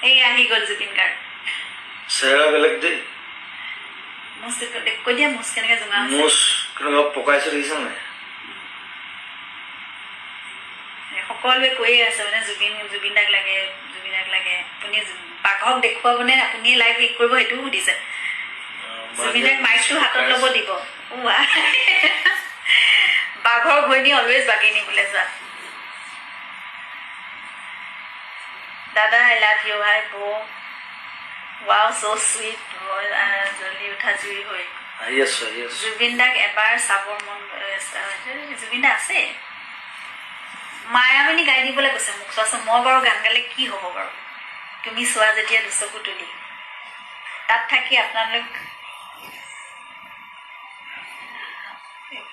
এই আহি গ'ল জুবিন গাৰ্গ চেহেৰা বেলেগ দেই মুছ কৈ দিয়া মুছ কেনেকৈ জোঙা আছে মুছ কেনেকুৱা পকাইছে দেখিছা নাই সকলোৱে কৈয়ে আছে মানে জুবিন দাক লাগে আপুনি পাকহক দেখুৱাবনে আপুনি লাইভ শেষ কৰিব সেইটোও সুধিছে জুবিন দাক মাইকটো হাতত ল'ব দিব বাঘৰ ঘৈণী অলৱেজ বাগিনী বোলে যোৱা দাদা আই লাভ ইউ হাই বৌ ৱাও চ' চুইট জল্দি উঠা জুই হৈ আহি আছো জুবিন দাক এবাৰ চাবৰ মন জুবিন দা আছে মায়ামণি গাই দিবলৈ কৈছে মোক চোৱাচোন মই বাৰু গান গালে কি হ'ব বাৰু তুমি চোৱা যেতিয়া দুচকু তুলি তাত থাকি আপোনালোক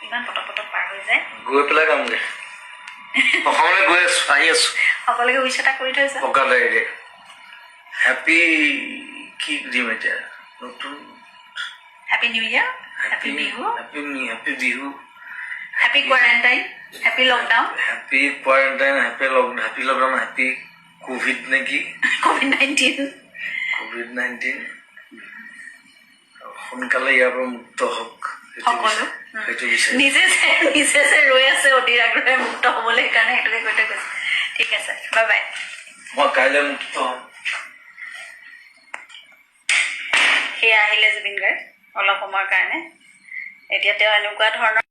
ইমান পটক পাৰ হৈ যায় গৈ পেলাই গামগে অসমলৈ গৈ আছো আহি আছো সকলোকে উইচ এটা কৰি থৈছে পকা ডায়েৰী হেপী কি দিম এতিয়া নতুন হেপী নিউ ইয়াৰ happy Bihu happy Bihu happy quarantine happy lockdown happy quarantine happy lockdown happy Covid নেকি কোভিড-19 সোনকালে ইয়াৰ পৰা মুক্ত হওক সকলো নিজে যে ৰৈ আছে অধীৰ আগ্ৰহে মুক্ত হ'বলৈ সেইকাৰণে সেইটোকে কৈ থৈ গৈছে ঠিক আছে বাই বাই মই কাইলৈ মুক্ত হ'ম সেয়া আহিলে জুবিন গাৰ্গ অলপ সময়ৰ কাৰণে এতিয়া তেওঁ এনেকুৱা ধৰণৰ